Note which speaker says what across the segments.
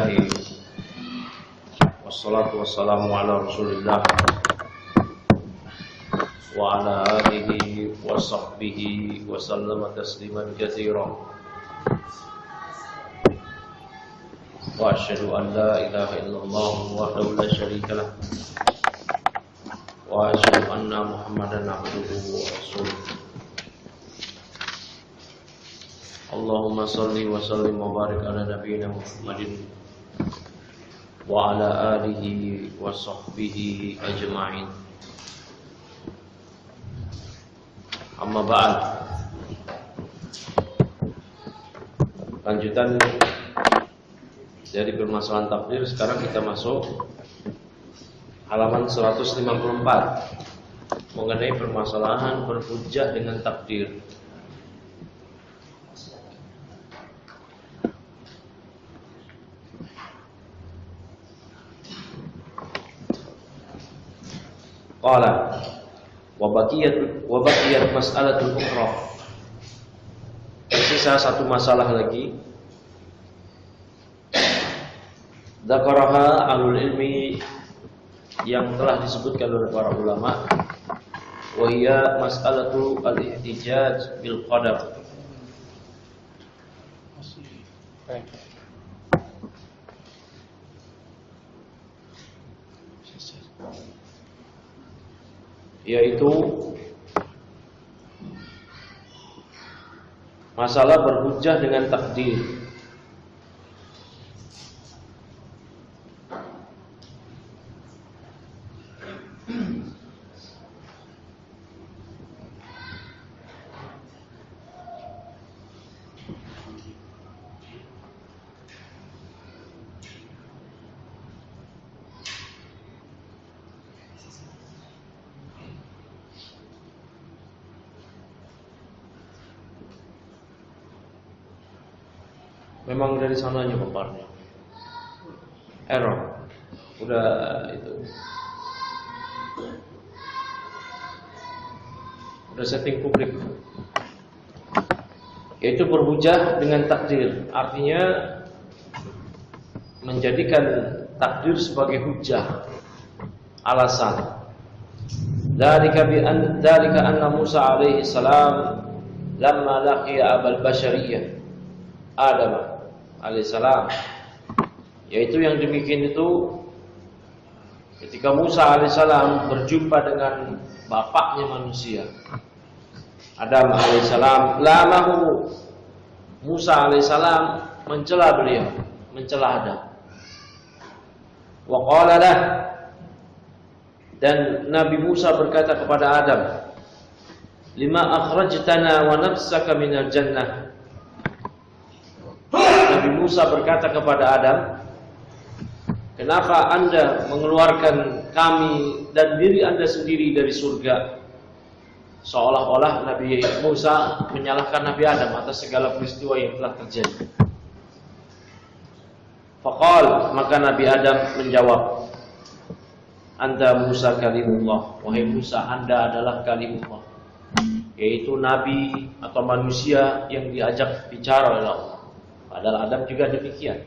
Speaker 1: Alhamdulillah wassalatu wassalamu ala Rasulillah wa ala alihi wa sahbihi wa sallama tasliman katsiran. Wa asyhadu an la ilaha illallah wahdahu la syarika lah wa asyhadu anna Muhammadan abduhu wa rasuluh. Allahumma salli wa sallim wa barik ala nabiyyina Muhammadin wa ala alihi wa sahbihi ajma'in. Amma ba'd. Lanjutan dari permasalahan takdir, sekarang kita masuk halaman 154 mengenai permasalahan berhujjah dengan takdir. Qala wa baqiyat mas'alatul ukhra. Tersisa satu masalah lagi. Dzakaraha ahlul ilmi, yang telah disebutkan oleh para ulama, wa hiya mas'alatu al-ihtijaj bil qadar. Yaitu masalah berhujjah dengan takdir. Memang dari sananya paparnya error. Udah itu, udah setting publik. Yaitu berhujjah dengan takdir, artinya menjadikan takdir sebagai hujjah, alasan. Dzalika anna Musa alaihi salam lamma laqiya abal bashariyah Adam alaihissalam, yaitu yang demikian itu ketika Musa alaihissalam berjumpa dengan bapaknya manusia Adam alaihissalam, lamahu, Musa alaihissalam mencela beliau, mencela Adam. Wa qala lah, dan Nabi Musa berkata kepada Adam, lima akhrajtana wa nafsaka minal jannah. Nabi Musa berkata kepada Adam, kenapa Anda mengeluarkan kami dan diri Anda sendiri dari surga? Seolah-olah Nabi Musa menyalahkan Nabi Adam atas segala peristiwa yang telah terjadi. Faqal, maka Nabi Adam menjawab, Anta Musa kalimullah, wahai Musa, Anda adalah kalimullah, yaitu Nabi atau manusia yang diajak bicara oleh Allah. Padahal Adam juga demikian.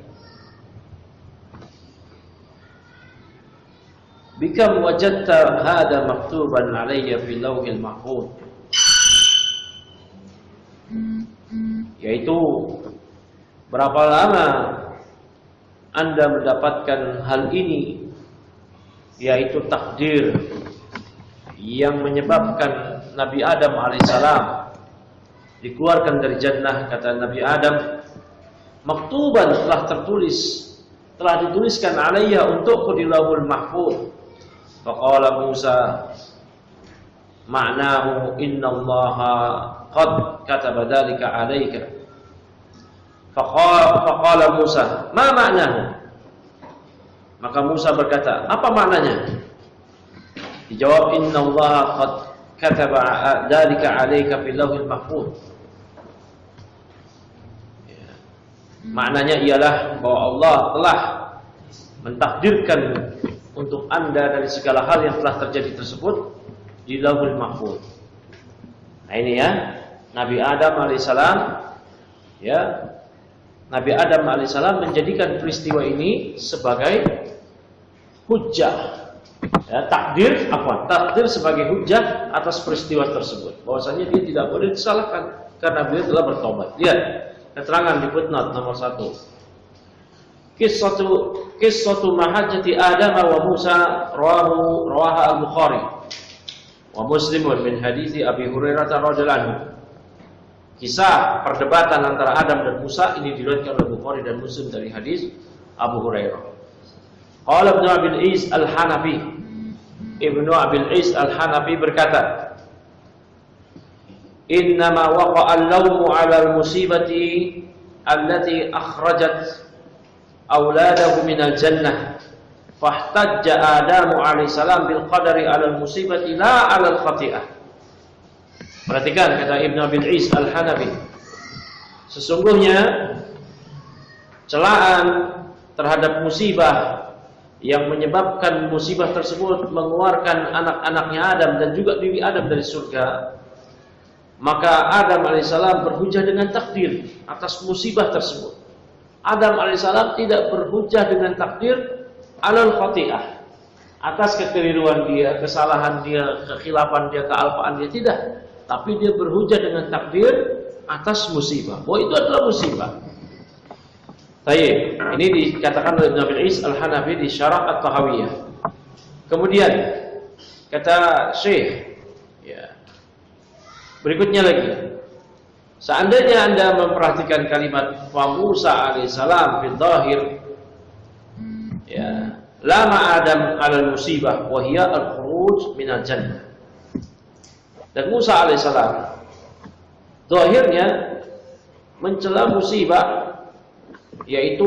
Speaker 1: Bikam wajadta hada maktuban alayya fil lauhil mahfuz. Yaitu berapa lama Anda mendapatkan hal ini, yaitu takdir yang menyebabkan Nabi Adam alaihissalam dikeluarkan dari jannah. Kata Nabi Adam, maktuban, telah dituliskan alayya, untukku di lauhul mahfuz. Faqala Musa, ma'nahu innallaha qad kataba dzalika alayka. Faqala Musa, ma ma'nahu? Maka Musa berkata, apa maknanya? Dijawab, innallaha qad kataba dzalika alayka fil lauhil mahfuz. Maknanya ialah bahwa Allah telah mentakdirkan untuk Anda dari segala hal yang telah terjadi tersebut di Lauhul Mahfuz. Nah ini ya, Nabi Adam alaihissalam ya Nabi Adam alaihissalam menjadikan peristiwa ini sebagai hujjah. Ya, takdir sebagai hujjah atas peristiwa tersebut. Bahwasanya dia tidak boleh disalahkan karena beliau telah bertobat. Lihat keterangan di footnote nomor 1. Qissatu mahajjati Adam wa Musa rawaha al-Bukhari wa Muslimun min hadits Abi Hurairah radhiyallahu anhu. Kisah perdebatan antara Adam dan Musa ini diriwayatkan oleh Bukhari dan Muslim dari hadis Abu Hurairah. Qala Ibnu Abil Is Al-Hanafi. Ibnu Abil Is Al-Hanafi berkata, "Innama waqa'a al-lawmu 'ala al-musibati allati akhrajat auladahu minal jannah. Fahtajja Adamu alaihissalam bil qadari 'ala al-musibati la 'ala al-khati'ah." Perhatikan kata Ibnu Abil Is Al-Hanafi. Sesungguhnya celaan terhadap musibah yang menyebabkan musibah tersebut mengeluarkan anak-anaknya Adam dan juga bibi Adam dari surga, maka Adam alaihissalam berhujjah dengan takdir atas musibah tersebut. Adam alaihissalam tidak berhujjah dengan takdir alal khati'ah, atas kekeliruan dia, kesalahan dia, kekhilafan dia, kealpaan dia, tidak. Tapi dia berhujjah dengan takdir atas musibah. Bahwa itu adalah musibah. Baik, ini dikatakan oleh Ibnu Abil Is Al-Hanafi di Syarah At-Tahawiyah. Kemudian kata Syekh, ya, berikutnya lagi, seandainya Anda memperhatikan kalimat wa Musa alaihissalam fil zahir, ya, lama Adam alal musibah wa hiya al-khuruj minal jannah. Dan Musa alaihissalam zahirnya mencela musibah, yaitu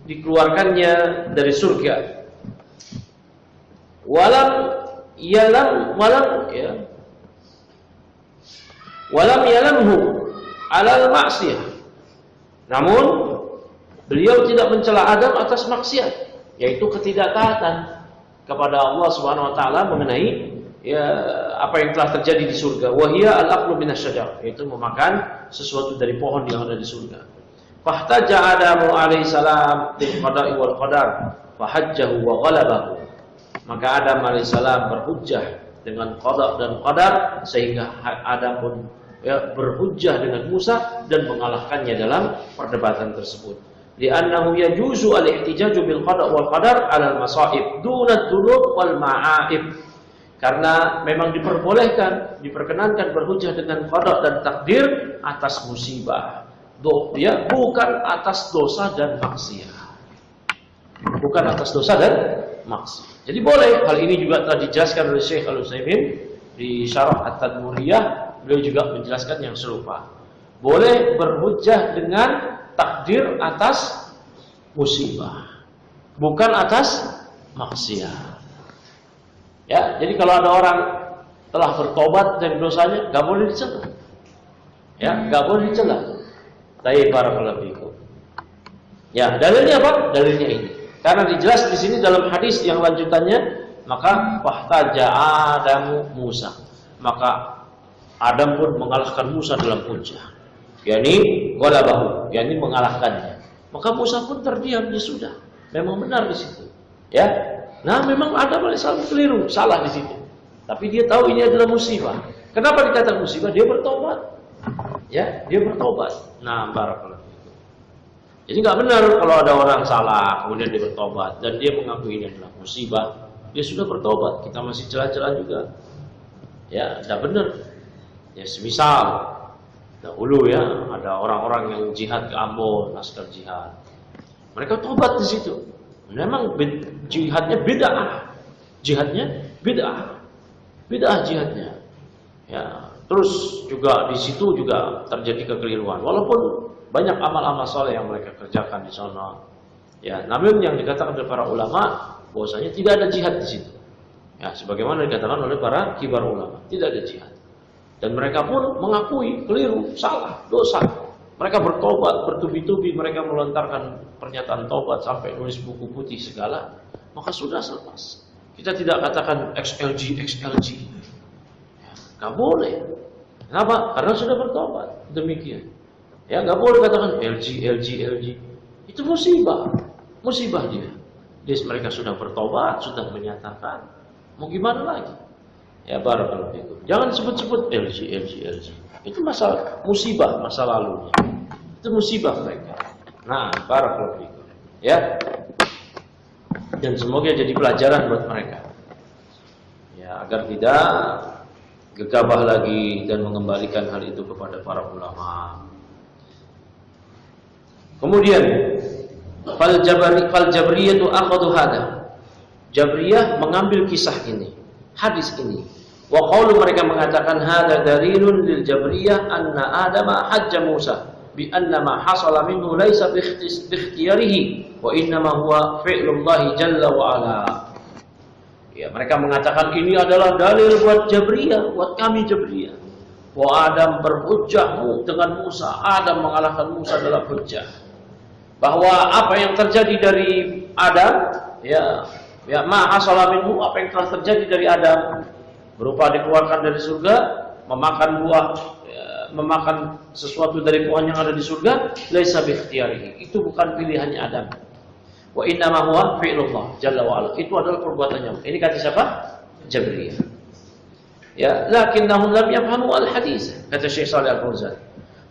Speaker 1: dikeluarkannya dari surga. Walam yalamhu alal maksiyah. Namun beliau tidak mencela Adam atas maksiat, yaitu ketidaktaatan kepada Allah Subhanahu wa taala mengenai ya apa yang telah terjadi di surga. Wahia al-aqlu minasyajar, yaitu memakan sesuatu dari pohon yang ada di surga. Fahtaja Adamu alaihissalam bil qada'i wal qadar fahajjahu wa ghalabahu. Maka Adam alaihissalam berhujjah dengan qada dan qadar, sehingga Adam pun ya, berhujjah dengan Musa dan mengalahkannya dalam perdebatan tersebut. Li'annahu yajuzu al-ihtijaju bil qada' wal qadar 'ala al-masa'ib duna dzunub wal ma'aib. Karena memang diperkenankan berhujjah dengan qada' dan takdir atas musibah. Ya, bukan atas dosa dan maksiat. Bukan atas dosa dan maksiat. Jadi boleh, hal ini juga telah dijelaskan oleh Syekh Al-Utsaimin di Syarah At-Tadmuriyah. Beliau juga menjelaskan yang serupa. Boleh berhujjah dengan takdir atas musibah, bukan atas maksiat. Ya, jadi kalau ada orang telah bertobat dari dosanya, nggak boleh dicela. Ya, nggak boleh dicela. Baik, barakallahu fikum. Ya, dalilnya apa? Dalilnya ini. Karena dijelas di sini dalam hadis yang lanjutannya, maka fahtaja Adamu Musa. Maka Adam pun mengalahkan Musa dalam hujjah. yakni ghalabahu, yakni mengalahkannya. Maka Musa pun terdiam, dia sudah. Memang benar di situ. Ya. Nah, memang Adam alaihissalam keliru, salah di situ. Tapi dia tahu ini adalah musibah. Kenapa dikatakan musibah? Dia bertobat. Ya, dia bertobat. Nah, barakallahu. Jadi nggak benar kalau ada orang salah kemudian dia bertobat dan dia mengakui ini adalah musibah. Dia sudah bertobat, kita masih celah-celah juga. Ya, tidak benar. Ya, semisal dahulu ya ada orang-orang yang jihad ke Ambon, laskar jihad. Mereka tobat di situ. Memang jihadnya bid'ah. Jihadnya bid'ah. Bid'ah jihadnya. Ya, terus juga di situ juga terjadi kekeliruan. Walaupun banyak amal-amal soleh yang mereka kerjakan di sana. Ya, namun yang dikatakan oleh para ulama bahwasanya tidak ada jihad di situ. Ya, sebagaimana dikatakan oleh para kibar ulama, tidak ada jihad. Dan mereka pun mengakui keliru, salah, dosa. Mereka bertobat, bertubi-tubi, mereka melontarkan pernyataan tobat sampai nulis buku putih segala. Maka sudah selepas. Kita tidak katakan XLG. Ya, nggak boleh. Kenapa? Karena sudah bertobat. Demikian. Ya nggak boleh katakan LG. Itu musibah dia. Mereka sudah bertobat, sudah menyatakan. Mau gimana lagi? Ya barakallahu fikum. Jangan sebut-sebut LG. Itu musibah masa lalunya. Itu musibah mereka. Nah, barakallahu fikum. Ya. Dan semoga jadi pelajaran buat mereka. Ya, agar tidak gegabah lagi dan mengembalikan hal itu kepada para ulama. Kemudian fal jabriyah itu akhadhu hada. Jabriyah mengambil kisah ini, hadis ini. Wa qaulu mereka mengatakan hada dalilun lil jabriyah anna adama hajja Musa bi anna ma hasala minhu laysa bi ikhtiyarihi wa inna ma huwa fi'lullah jalla wa ala. Ya, mereka mengatakan ini adalah dalil buat Jabriyah, buat kami Jabriyah. Bahwa Adam berhujjah dengan Musa, Adam mengalahkan Musa dalam hujjah. Bahwa apa yang terjadi dari Adam, ya ma hasala minhu, apa yang telah terjadi dari Adam berupa dikeluarkan dari surga, memakan buah, memakan sesuatu dari pohon yang ada di surga, laisa bi ikhtiyarihi. Itu bukan pilihannya Adam. Wa inna ma huwa fi'lullah jalla wa ala. Itu adalah perbuatannya. Ini kata siapa? Jabriyah. Ya, lakinnahum lam yafhamu al-hadis. Kata Syekh Shalih Al-Fauzan.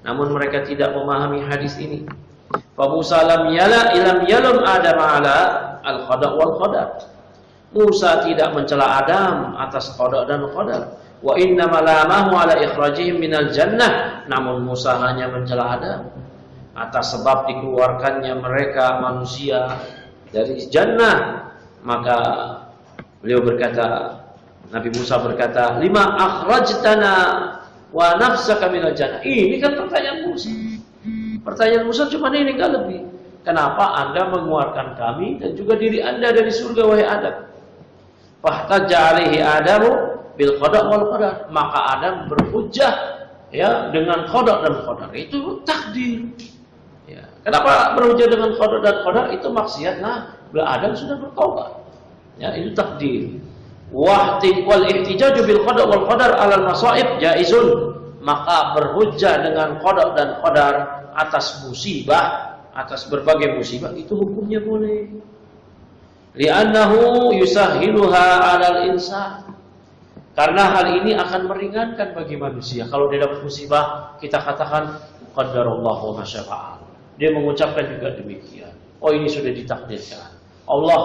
Speaker 1: Namun mereka tidak memahami hadis ini. Fa Musa lam yalum Adam ala al-qada wal qadar. Musa tidak mencela Adam atas qada dan qadar. Wa inna malamahu ala ikhrajihim minal jannah. Namun Musa hanya mencela Adam atas sebab dikeluarkannya mereka manusia dari jannah. Maka beliau berkata, Nabi Musa berkata, lima akhrajtana wa nafsaka minal jannah. Ini kan pertanyaan Musa. Pertanyaan Musa cuma ini, enggak lebih. Kenapa Anda mengeluarkan kami dan juga diri Anda dari surga, wahai Adam? Fahtajja alaihi Adamu bil qada wal qadar. Maka Adam berhujjah ya dengan qada dan qadar. Itu takdir. Ya. Kenapa berhujjah dengan qada dan qadar? Itu maksiat. Nah, Adam sudah bertaubat. Ya, itu takdir. Wal ihtijaju bil qada wal qadar 'alal masaib jaizun. Maka berhujjah dengan qada dan qadar atas musibah, atas berbagai musibah, itu hukumnya boleh. Li'annahu yusahhiluha 'alal insan. Karena hal ini akan meringankan bagi manusia. Kalau dia dapat musibah, kita katakan qadarullahu ma syaa. Dia mengucapkan juga demikian. Oh, ini sudah ditakdirkan. Allah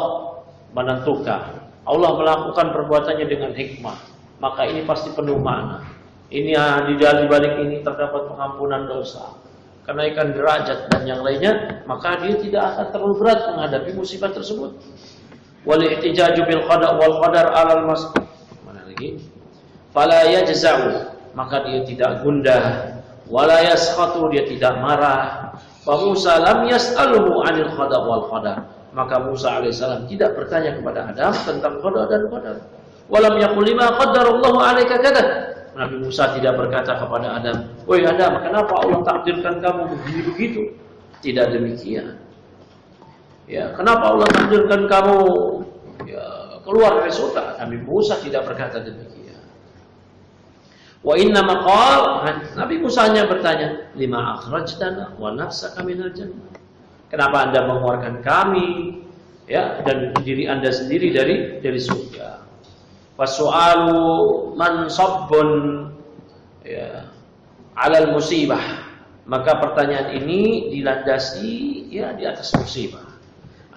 Speaker 1: menentukan. Allah melakukan perbuatannya dengan hikmah. Maka ini pasti penuh makna. Ini di balik ini terdapat pengampunan dosa, kenaikan derajat dan yang lainnya. Maka dia tidak akan terlalu berat menghadapi musibah tersebut. Wal ihtijaju bil qada wal qadar 'alal mas. Mana lagi? Fala yajza'u, maka dia tidak gundah. Wala yaskhatu, dia tidak marah. Fa Musa lam yas'aluhu 'anil qada wal qadar. Maka Musa alaihissalam tidak bertanya kepada Adam tentang qada dan qadar. Walam yaqul lima qaddarallahu 'alaika kadza. Nabi Musa tidak berkata kepada Adam, "Woi Adam, kenapa Allah takdirkan kamu begini begitu?" Tidak demikian. Ya, kenapa Allah takdirkan kamu keluar dari surga? Nabi Musa tidak berkata demikian. Wa inna maqal, Nabi Musa hanya bertanya, "Lima akhrajtana wa nafsaka minal jannah?" Kenapa Anda mengeluarkan kami dan diri Anda sendiri dari surga? Fasu'alu mansabbun alal musibah. Maka pertanyaan ini dilandasi di atas musibah.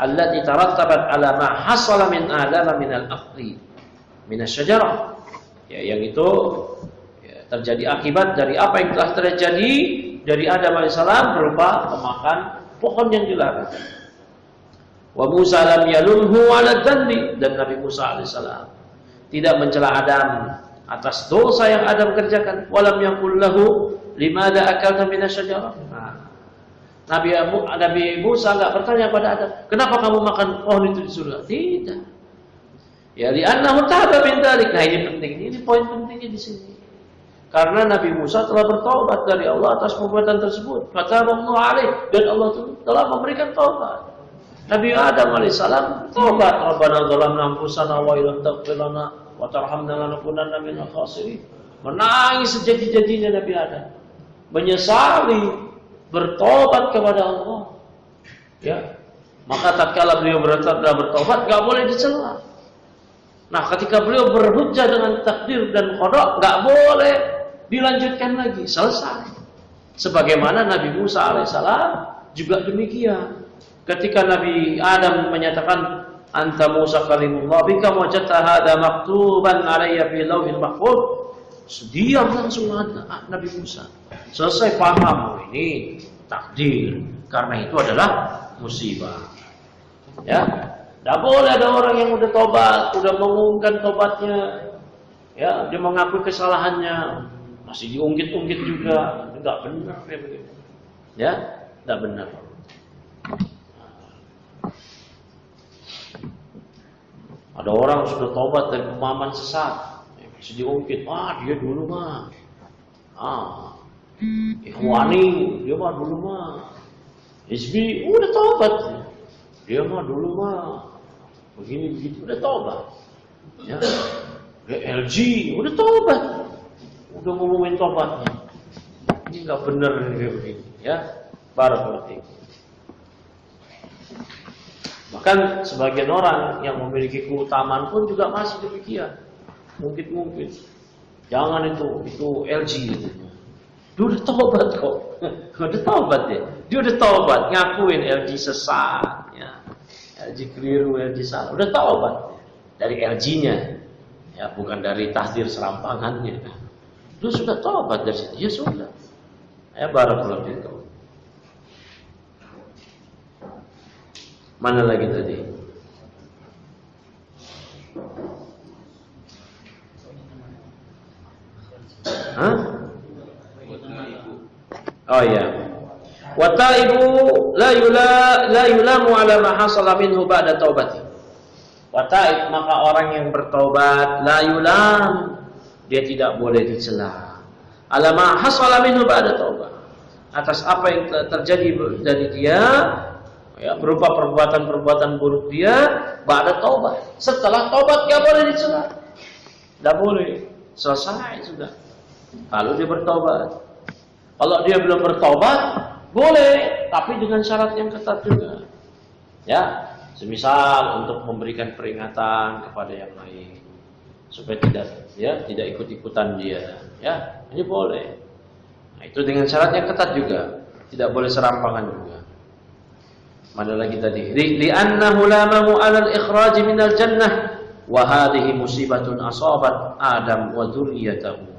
Speaker 1: Allati tarattabat ala ma hasala min Adam min al-aqli min asy-syajarah. Yang itu terjadi akibat dari apa yang telah terjadi dari Adam alaihissalam berupa memakan pohon yang dilarang. Wa Musa lam yalumhu ala dzanbi, dan Nabi Musa alaihissalam tidak mencela Adam atas dosa yang Adam kerjakan. Walam yaqul lahu limada akalta minasyajarah. Nabi Musa enggak bertanya pada Adam, "Kenapa kamu makan pohon itu di surga?" Tidak. Ya, li'annahu taba min dzalik. Nah, ini penting. Ini poin pentingnya di sini. Karena Nabi Musa telah bertaubat dari Allah atas perbuatan tersebut. Fataballahu alaihi, dan Allah telah memberikan taubat. Nabi Adam alaihissalam taubat, Rabbana zalamna anfusana wa illam taghfir lana wa tarhamna lanakunanna minal khasirin. Menangis sejadi-jadinya Nabi Adam, menyesali bertobat kepada Allah. Ya. Maka tatkala beliau bertobat nggak boleh dicela. Nah, ketika beliau berhujjah dengan takdir dan qada, nggak boleh dilanjutkan lagi, selesai. Sebagaimana Nabi Musa alaihissalam juga demikian. Ketika Nabi Adam menyatakan anta Musa kalimullah bika wajadta hadza maktuban alayya fi lauhil mahfuz, diam langsung Nabi Musa. Selesai paham, ini takdir, karena itu adalah musibah. Ya, tidak boleh ada orang yang udah tobat, udah mengumumkan tobatnya, ya, dia mengakui kesalahannya, masih diungkit-ungkit juga, tidak benar kayak begitu. Ya, tidak benar. Ada orang sudah tobat dari pemahaman sesat, masih diungkit, dia dulu mah, Ikhwani, dia mah dulu mah, Hizbi, udah tobat, dia mah dulu mah, begini begitu, udah tobat, ya, LG, udah tobat, udah ngomongin tobatnya, ini nggak benar kayak begini, ya, barakallahu. Bahkan sebagian orang yang memiliki keutamaan pun juga masih demikian. Mungkin. Jangan itu LG gitu. Dia udah tobat kok. Udah tobat ya. Dia udah tobat, ngakuin LG sesat ya. LG keliru, LG salah. Udah tobat dari LG-nya. Ya, bukan dari takdir serampangannya. Dia sudah tobat dari situ. Ya sudah. Ya barakallahu fikum. Mana lagi tadi? Hah? Oh iya. Wa taibu la yulamu ala ma hasala minhu ba'da taubati. Wa taib, maka orang yang bertobat la yulam, dia tidak boleh dicela. Ala ma hasala minhu ba'da taubat. Atas apa yang terjadi dari dia, ya, berupa perbuatan-perbuatan buruk dia ba'da taubat. Setelah taubat enggak boleh dicela. Enggak boleh. Selesai sudah. Kalau dia bertobat. Kalau dia belum bertobat, boleh, tapi dengan syarat yang ketat juga. Ya, semisal untuk memberikan peringatan kepada yang lain supaya tidak ikut-ikutan dia, ya. Ini boleh. Nah, itu dengan syarat yang ketat juga. Tidak boleh serampangan juga. Mana lagi tadi? Li'annahu lamahu 'alal ikhraj minal jannah wa hadhihi musibatun asabat Adam wa dzurriyyatahu.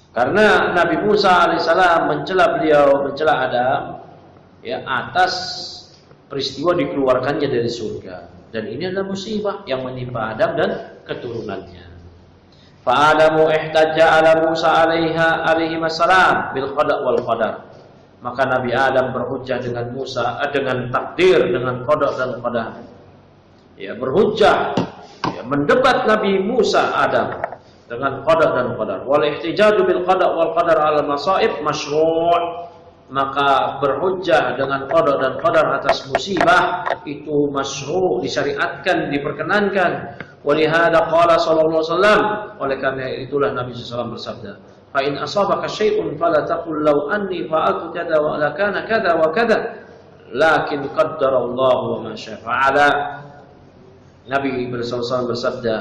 Speaker 1: Karena Nabi Musa alaihissalam mencela Adam, ya, atas peristiwa dikeluarkannya dari surga, dan ini adalah musibah yang menimpa Adam dan keturunannya. Fa Adamu ihtajja ala Musa alaihi wassalam bil qada wal qadar. Maka Nabi Adam berhujjah dengan Musa, dengan takdir, dengan qada dan qadar. Ya, berhujjah, ya, mendebat Nabi Musa Adam dengan qada dan qadar. Wal ihtijaju bil qada wal qadar al masaib masyru'. Maka berhujjah dengan qada dan qadar atas musibah itu masyru', disyariatkan, diperkenankan. Walihada qala sallallahu alaihi wasallam, oleh karena itulah Nabi sallallahu alaihi wasallam bersabda, fa in asabaka syai'un fala taqul law anni fa'altu kada wa la kana kada wa kada, lakin qaddarallahu wa ma syaa fa'ala. Nabi sallallahu alaihi wasallam bersabda,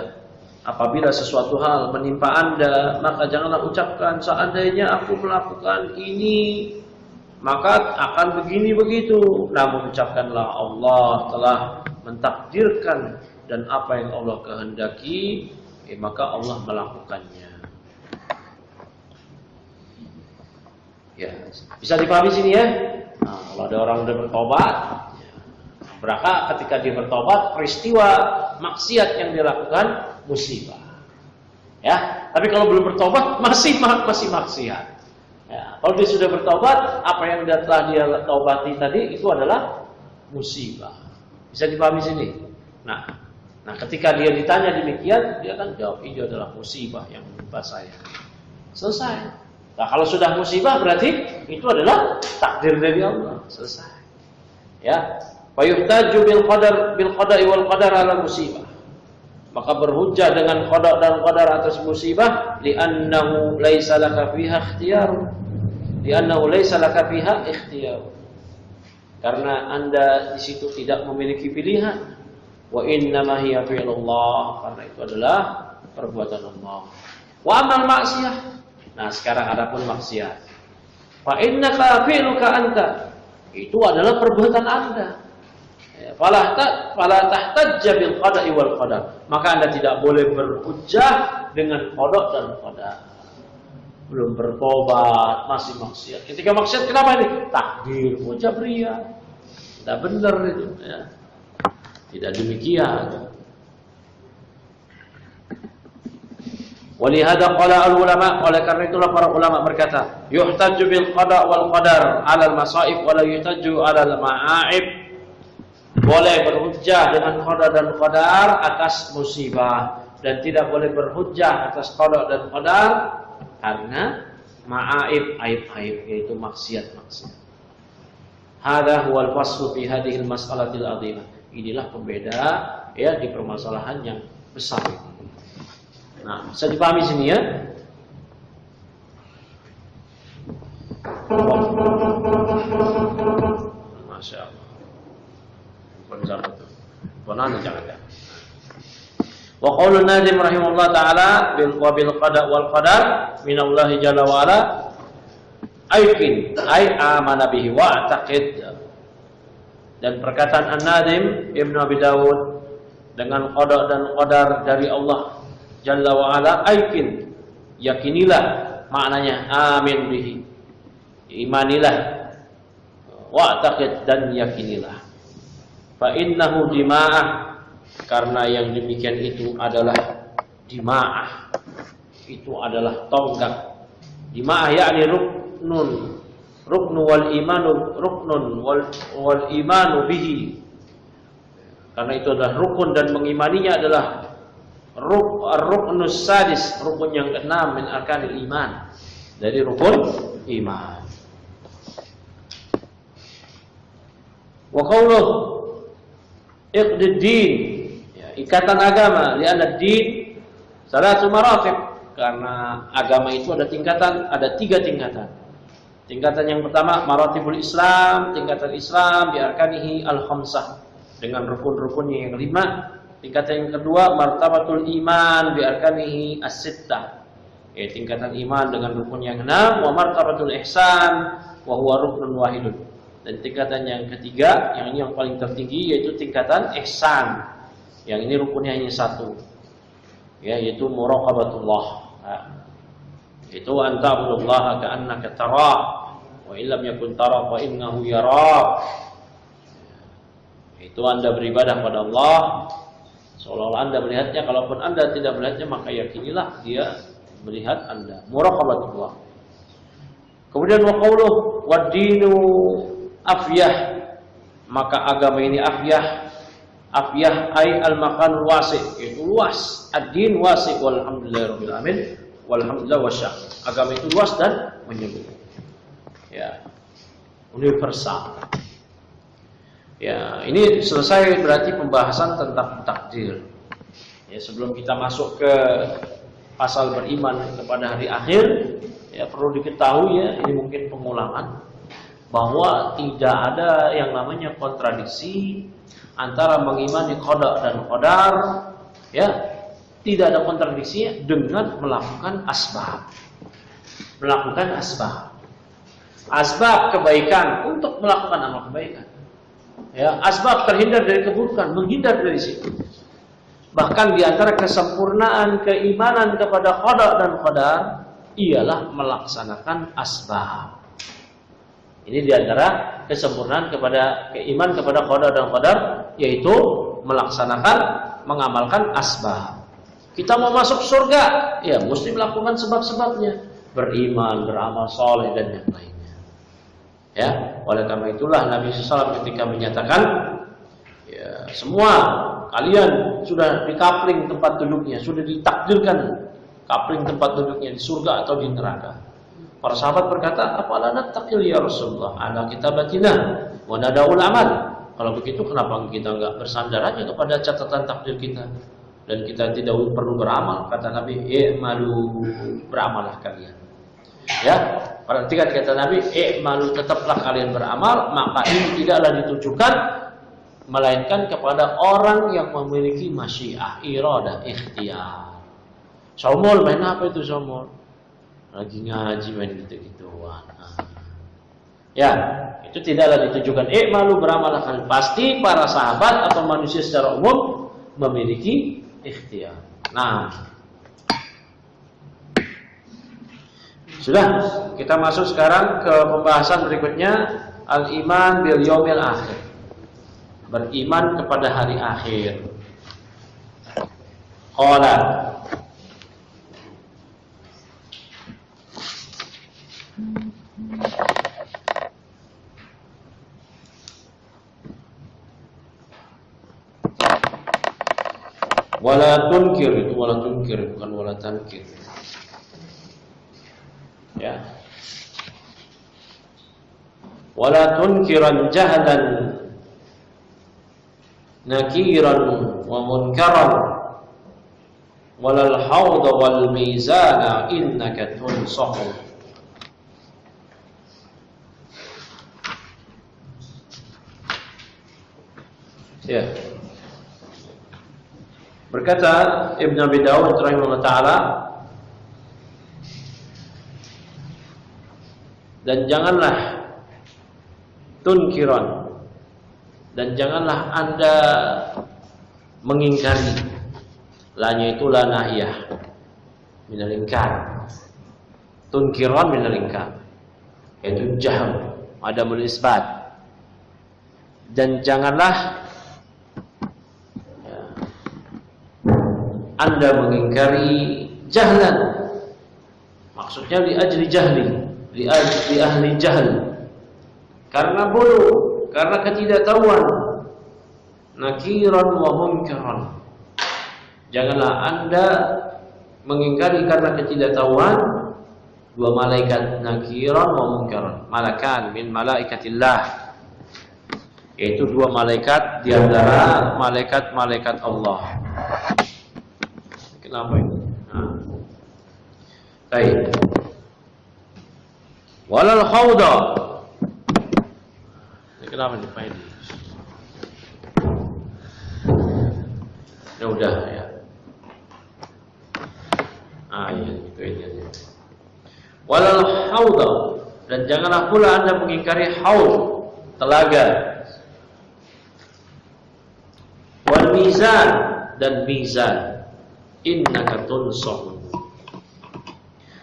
Speaker 1: apabila sesuatu hal menimpa Anda, maka janganlah ucapkan seandainya aku melakukan ini maka akan begini begitu. Namun ucapkanlah Allah telah mentakdirkan, dan apa yang Allah kehendaki, maka Allah melakukannya. Ya, bisa dipahami sini ya. Nah, kalau ada orang udah bertobat, maka ketika dia bertobat, peristiwa maksiat yang dia lakukan musibah. Ya, tapi kalau belum bertobat masih maksiat. Ya, kalau dia sudah bertobat, apa yang telah dia taubati tadi itu adalah musibah. Bisa dipahami sini. Nah, ketika dia ditanya demikian, dia akan jawab, itu adalah musibah yang menimpa saya. Selesai. Nah, kalau sudah musibah berarti itu adalah takdir dari Allah. Selesai. Ya. Wa yuhtaju bil qada'i wal qadar ala musibah. maka berhujjah dengan qada dan qadar atas musibah, li'annahu laisa laka fiha ikhtiyar. Li'annahu laisa laka fiha ikhtiyar. Karena Anda di situ tidak memiliki pilihan. Wa innama hiya fi'lullah, karena itu adalah perbuatan Allah. Wa amal maksiyah. Nah, sekarang adapun maksiat. Fa innaka fi'luka anta. Itu adalah perbuatan Anda. Fala tahtajja bil qada'i wal qadar. Maka Anda tidak boleh berhujjah dengan qada dan qadar. Belum bertobat, masih maksiat. Ketika maksiat kenapa ini? Takdir, jabriyah. Tidak benar itu, ya. Tidak demikian. Walihada qala al-ulama, oleh karena itulah para ulama berkata, yuhtaju bil qada wal qadar 'ala al-masa'ib wa la yuhtaju 'ala al-ma'aib. Boleh berhujjah dengan qada dan qadar atas musibah dan tidak boleh berhujjah atas qada dan qadar karena ma'aib, aib-aib, yaitu maksiat-maksiat. Hada huwal faslu fi hadhil mas'alatil 'azimah. Inilah pembeda ya di permasalahan yang besar ini. Nah, bisa dipahami sini ya? Masya Allah. Benar betul. Benar jangan. Wa qaulun nazim rahimahullah taala bil qada wal qadar minallahi jalla wa ala aikin ay amana bihi wa taqid. Dan perkataan An-Nadim Ibnu Abi Dawud dengan qada dan qadar dari Allah Jalla wa ala aikin, yakinilah, maknanya amin bihi, imanilah, wa taqid, dan yakinilah. Fa innahu dima'ah, karena yang demikian itu adalah dima'ah, itu adalah tonggak. Dima'ah yakni ruknu wal imanu, ruknun wal imanu bihi, karena itu adalah rukun dan mengimaninya adalah ruknus sadis, rukun yang keenam min arkanil iman, dari rukun iman. Wa qawluhu iqdid din, ya, ikatan agama, li'anna din salatu maratib, karena agama itu ada tingkatan, ada 3 tingkatan. Tingkatan yang pertama maratibul Islam, tingkatan Islam bi arkanihi al-khamsah, dengan rukun-rukunnya yang 5. Tingkatan yang kedua martabatul iman bi arkanihi as-sittah, ya, tingkatan iman dengan rukun yang 6. Wa martabatul ihsan wa huwa ruknun wahidun. Dan tingkatan yang ketiga, yang ini yang paling tertinggi, yaitu tingkatan ihsan. Yang ini rukunnya hanya 1, ya, yaitu muraqabatullah. Nah, itu anta'budullaha ka'annaka tarah wa illam yakun tarah fa innahu yarak. Itu Anda beribadah pada Allah seolah-olah Anda melihatnya, kalaupun Anda tidak melihatnya maka yakinilah dia melihat Anda. Muraqabatullah. Kemudian wa qauluhu wad-dinu afyah, maka agama ini afyah. Afyah ay al-makanul wasi', yaitu luas. Ad-din wasi' walhamdulillahirabbil alamin. Walhamdulillah wasya'ala. Agama itu luas dan menyeluruh. Ya. Universal. Ya, ini selesai berarti pembahasan tentang takdir. Ya, sebelum kita masuk ke pasal beriman kepada hari akhir, ya perlu diketahui ya, ini mungkin pengulangan, bahwa tidak ada yang namanya kontradiksi antara mengimani qada dan qadar, ya. Tidak ada kontradiksinya dengan melakukan asbab. Melakukan asbab. Asbab kebaikan untuk melakukan amal kebaikan. Ya, asbab terhindar dari keburukan, menghindar dari situ. Bahkan di antara kesempurnaan keimanan kepada qada dan qadar ialah melaksanakan asbab. Ini di antara kesempurnaan kepada keimanan kepada qada dan qadar, yaitu melaksanakan, mengamalkan asbab. Kita mau masuk surga, ya mesti melakukan sebab-sebabnya, beriman, beramal soleh dan yang lainnya. Ya, oleh karena itulah Nabi SAW ketika menyatakan, ya semua kalian sudah dikapling tempat duduknya, sudah ditakdirkan kapling tempat duduknya di surga atau di neraka. Para sahabat berkata, apalah nattaqil ya Rasulullah, ala kitabatina wa nadaul amal. Kalau begitu kenapa kita enggak bersandar aja kepada catatan takdir kita? dan kita tidak perlu beramal. Kata Nabi, i'malu, beramalah kalian. Ya, perhatikan kata Nabi, i'malu, tetaplah kalian beramal. Maka ini tidaklah ditujukan melainkan kepada orang yang memiliki masyiah, iradah, ikhtiar. Somol, main apa itu somol? Lagi ngaji main gitu-gituan. Ya, itu tidaklah ditujukan i'malu, beramalah kalian. Pasti para sahabat atau manusia secara umum memiliki ikhtiar. Nah, sudah, kita masuk sekarang ke pembahasan berikutnya, al-iman bil yaumil akhir. Beriman kepada hari akhir. Qala, wala tunkir, itu wala tunkir, bukan wala tankir. Ya. Wala tunkiran jahlan nakiran wa munkaran walal hawda wal mizana innaka tunsahu. Ya. Berkata Ibn Abi Dawud rahimahullah ta'ala, dan janganlah tunkiran, dan janganlah Anda mengingkari. Lanya itu la nahiyah minal inkar, tunkiran minal inkar, yaitu jahm, ada isbat. Dan janganlah Anda mengingkari jahlan, maksudnya li ajli jahli, li ahli jahl, karena bodoh, karena ketidaktahuan. Nakiran wa munkaran, janganlah Anda mengingkari karena ketidaktahuan. Dua malaikat, nakiran wa munkaran, malakan min malaikatillah, yaitu dua malaikat di antara malaikat-malaikat Allah. Kenapa ini? Baik. Walal khawda, ini kenapa nih Pak ini? Ya udah ya. Iya itu ini. Walal hawda, dan janganlah pula Anda mengingkari haud, telaga. Wal mizan, dan mizan. Innaka tunsahu,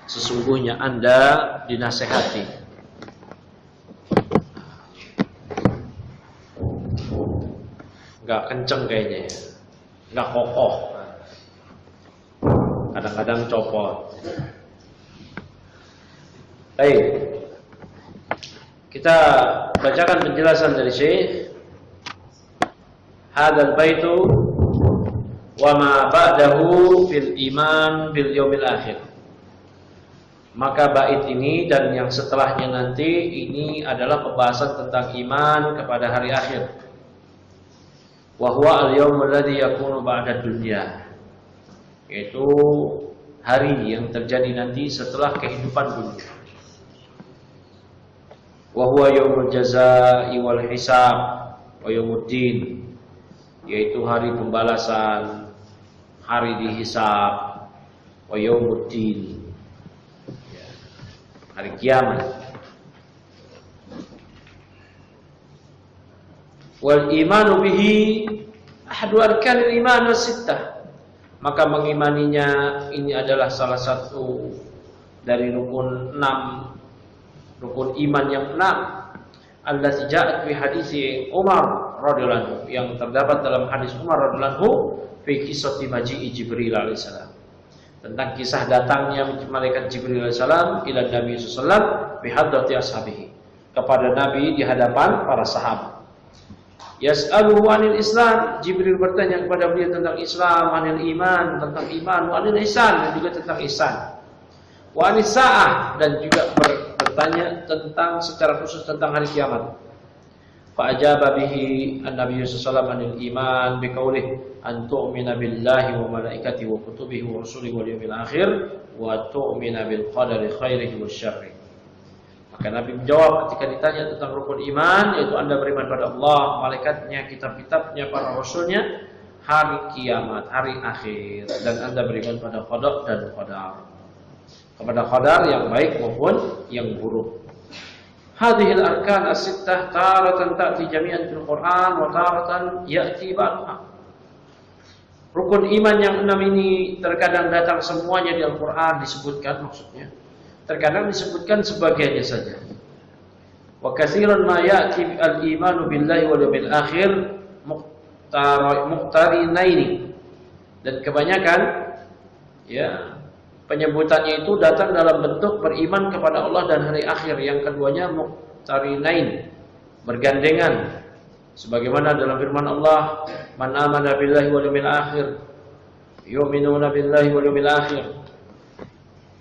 Speaker 1: sesungguhnya Anda dinasehati. Enggak kenceng kayaknya ya, enggak kokoh, kadang-kadang copot. Baik, kita bacakan penjelasan dari Syekh. Hadzal baitu wa ma ba'dahu fil iman bil yaumil akhir. Maka bait ini dan yang setelahnya nanti ini adalah pembahasan tentang iman kepada hari akhir. Wa huwa al-yaumul ladzi yakunu ba'da dunya, yaitu hari yang terjadi nanti setelah kehidupan dunia. Wa huwa yaumul jazaa'i wal hisab wa yaumuddin, yaitu hari pembalasan, hari dihisab, wa yaumuddin, hari kiamat. Wal imanu bihi ahadu arkanil iman wasittah, maka mengimaninya ini adalah salah satu dari rukun iman yang 6, allati ja'at fi hadisi Umar radhiyallahu anhu, yang terdapat dalam hadis Umar radhiyallahu anhu fi qissati maji'i Jibril alaihissalam, tentang kisah datangnya malaikat Jibril alaihissalam ila Nabi sallallahu alaihi wasallam bi hadrati ashabihi, kepada Nabi di hadapan para sahabat. Yas'aluhu 'anil Islam, Jibril bertanya kepada beliau tentang Islam, 'anil iman, tentang iman, wa 'anil ihsan, dan juga tentang ihsan, wa 'anis sa'ah, dan juga bertanya tentang secara khusus tentang hari kiamat. Fa'ajaba bihi an-nabiy sallallahu alaihi wasallam iman biqaulihi an tu'mina billahi wa malaikatihi wa kutubihi wa rusulihi wal yawmil akhir wa tu'mina bil qadari khairihi wa syarrihi. Maka Nabi menjawab ketika ditanya tentang rukun iman, yaitu Anda beriman pada Allah, malaikatnya, kitab-kitabnya, para rasulnya, hari kiamat, hari akhir, dan Anda beriman pada qada dan qadar. Kepada qadar yang baik maupun yang buruk. Hadhil arkan as-sittah taratan ta'ti jami'an fil Qur'an wa taratan ya'ti ba'daha. Rukun iman yang 6 ini terkadang datang semuanya di Al-Qur'an disebutkan maksudnya. Terkadang disebutkan sebagiannya saja. Wa katsiran ma ya'ti al-imanu billahi wal yawmil akhir muqtarinaini. Dan kebanyakan ya penyebutannya itu datang dalam bentuk beriman kepada Allah dan hari akhir. Yang keduanya muqtarinain, bergandengan. Sebagaimana dalam firman Allah, "Man amana billahi wal yawmil akhir, yu'minuna billahi wal yawmil akhir."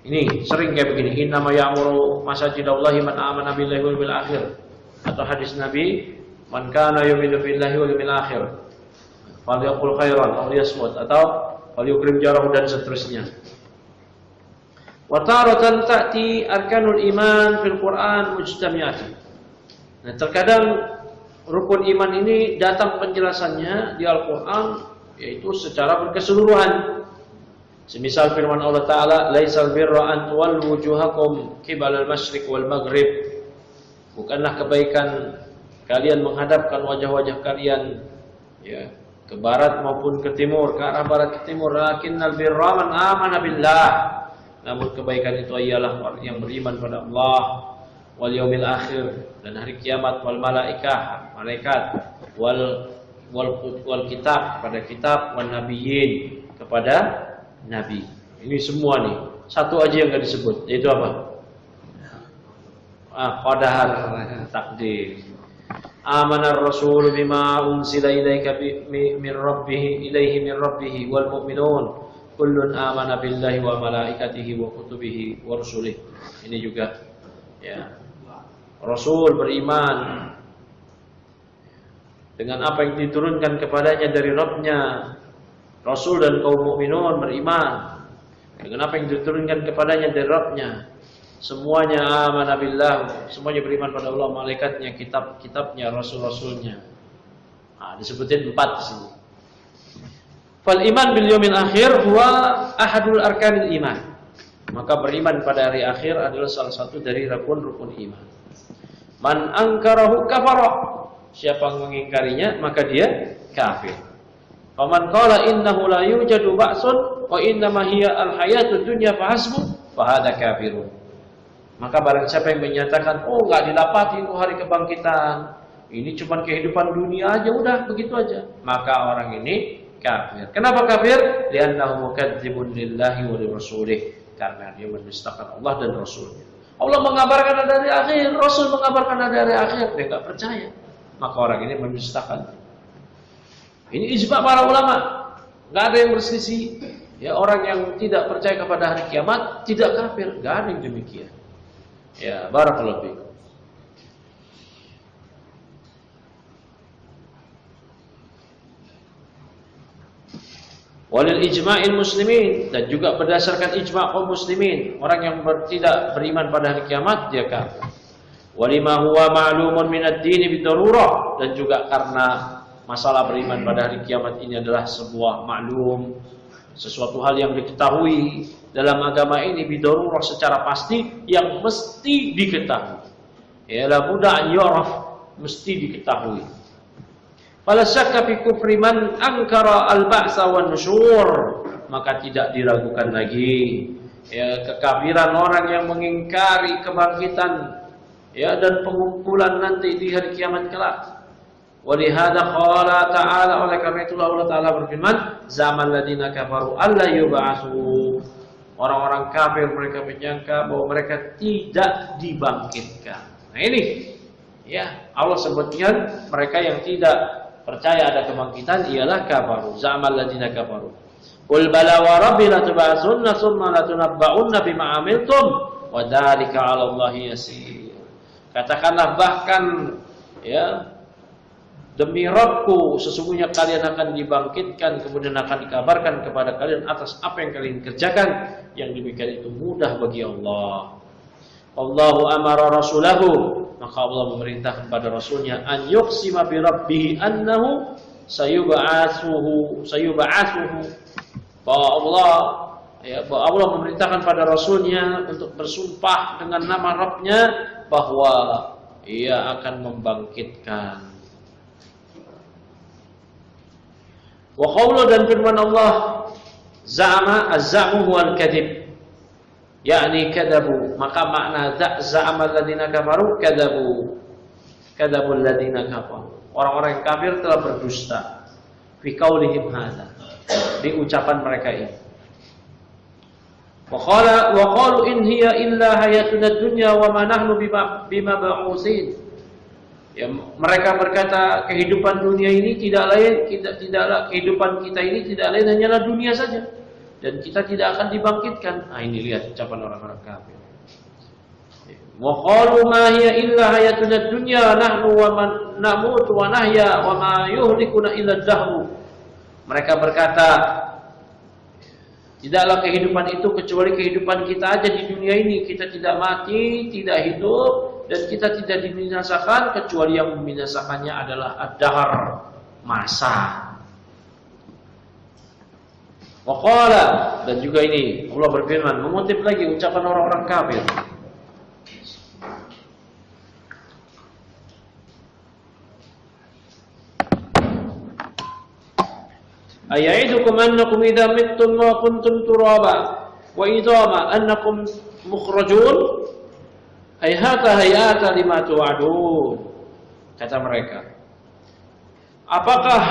Speaker 1: Ini sering kayak begini, "Innama ya'muru masajidallahi man amana billahi wal yawmil akhir." Atau hadis Nabi, "Man kana yu'minu billahi wal yawmil akhir, falyaqul khairan aw liyasmut," atau falyukrim jarahu, dan seterusnya. Wa taratan ta'ti arkanul iman fil Qur'an mujtami'atan. Nah, terkadang rukun iman ini datang penjelasannya di Al-Qur'an yaitu secara berkeseluruhan. Semisal firman Allah Ta'ala, "Laisal birra an tuwallu wujuhakum qibalal masyriq wal maghrib." Bukanlah kebaikan kalian menghadapkan wajah-wajah kalian ya ke barat maupun ke timur, ke arah barat ke timur, lakinnal birra man amana billah. Namun kebaikan itu ialah yang beriman pada Allah wal yaumil akhir, dan hari kiamat, wal malaikah, malaikat, wal kitab, pada kitab, wal nabiyyin, kepada nabi. Ini semua nih. Satu aja yang enggak disebut, yaitu apa? Qadar, takdir. Amanar rasul bima unzila ilaika min rabbih ilaihi min rabbih wal mu'minun kullun amana billahi wa malaikatihi wa kutubihi wa rusulihi. Ini juga ya. Rasul beriman dengan apa yang diturunkan kepadanya dari Rabb-nya. Rasul dan kaum mukminun beriman dengan apa yang diturunkan kepadanya dari Rabb-nya. Semuanya amana billah, semuanya beriman pada Allah, malaikatnya, kitab-kitabnya, rasul-rasulnya. Nah, disebutin 4 di sini. Fal iman bil yaumil akhir huwa ahadul arkanil iman. Maka beriman pada hari akhir adalah salah satu dari rukun-rukun iman. Man angkarahu kafara. Siapa yang mengingkarinya maka dia kafir. Faman qala innahu la yujadu ba'sun wa innama hiya al hayatud dunya fa hasbu fa hada kafirun. Maka barang siapa yang menyatakan, oh enggak didapati itu hari kebangkitan, ini cuma kehidupan dunia aja, udah begitu aja, maka orang ini kafir. Kenapa kafir? Li'annahu mukadzibun lillahi wa lirasulih, karena dia mendustakan Allah dan Rasulnya. Allah mengabarkan ada hari akhir, Rasul mengabarkan ada hari akhir, dia enggak percaya, maka orang ini mendustakan. Ini ijma' para ulama, enggak ada yang berselisih. Ya, orang yang tidak percaya kepada hari kiamat tidak kafir, enggak ada yang demikian. Ya, barakallahu fiikum. Walil ijma'il muslimin, dan juga berdasarkan ijma' kaum muslimin, orang yang tidak beriman pada hari kiamat dia kafir. Walima huwa ma'lumun minad dini bidarurah, dan juga karena masalah beriman pada hari kiamat ini adalah sebuah maklum, sesuatu hal yang diketahui dalam agama ini bidarurah, secara pasti, yang mesti diketahui. Ya la budda an yu'raf, mesti diketahui. Fala syakka fi kufri man ankara al-ba'sa wan nusyur, maka tidak diragukan lagi ya kekafiran orang yang mengingkari kebangkitan ya dan pengumpulan nanti di hari kiamat kelak. Walihada qala ta'ala, oleh karena itulah Allah Ta'ala berfirman, zaman ladina kafaru alla yub'atsu. Orang-orang kafir mereka menyangka bahwa mereka tidak dibangkitkan. Nah ini ya Allah sebutkan mereka yang tidak percaya ada kebangkitan ialah kafaru, zaman ladina kafaru. Qul bala wa rabbi la tub'atsunna tsumma la tunabba'unna bima 'amiltum wa dzalika 'ala Allahi yasir. Katakanlah bahkan ya demi Rabbku, sesungguhnya kalian akan dibangkitkan, kemudian akan dikabarkan kepada kalian atas apa yang kalian kerjakan. Yang demikian itu mudah bagi Allah. Allahu amara rasulahu, maka Allah memerintahkan pada rasulnya an yuqsima bi rabbih annahu sayub'atsuhu bahwa Allah memerintahkan pada rasulnya untuk bersumpah dengan nama Rabbnya bahwa ia akan membangkitkan. Wa qawlu, dan firman Allah, za'ama az-za'mu huwal kadhib, yakni kadabu. Maka makna za'ama alladziina kafaru kadabul alladziina kafaru. Orang-orang yang kafir telah berdusta fi qaulihim hadza, di ucapan mereka ini. Wa qalu in hiya illa hayatuna dunya wa ma nahnu bima ba'usin. Ya, mereka berkata kehidupan dunia ini tidaklah kehidupan kita ini tidak lain hanyalah dunia saja, dan kita tidak akan dibangkitkan. Nah, ini lihat ucapan orang-orang kafir. Wa qalu ma hiya illa hayatuna dunya nahnu wa man namutu wa nahya wa ma yuhlikuna illa dahru. Mereka berkata, tidaklah kehidupan itu kecuali kehidupan kita aja di dunia ini. Kita tidak mati, tidak hidup, dan kita tidak dibinasakan kecuali yang membinasakannya adalah ad-dahr, masa. Wa qala, dan juga ini Allah berfirman mengutip lagi ucapan orang-orang kafir. Aya'idukum annakum idza mittum wa kuntum turaba wa idama annakum mukhrajun. Hayhata hayata lima tu'adun. Kata mereka, apakah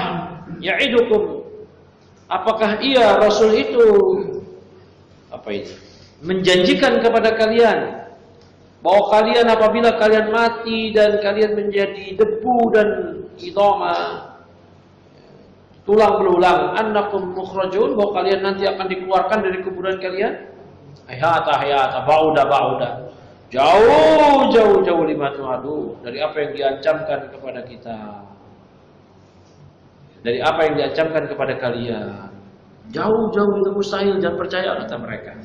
Speaker 1: ya'idukum, apakah ia Rasul itu menjanjikan kepada kalian bahwa kalian apabila kalian mati dan kalian menjadi debu dan idama, tulang belulang, annakum mukhrajun, bahwa kalian nanti akan dikeluarkan dari kuburan kalian. Hayata bauda, jauh lima tu'adu, dari apa yang diancamkan kepada kita, dari apa yang diancamkan kepada kalian. Jauh itu mustahil, jangan percaya, kata mereka.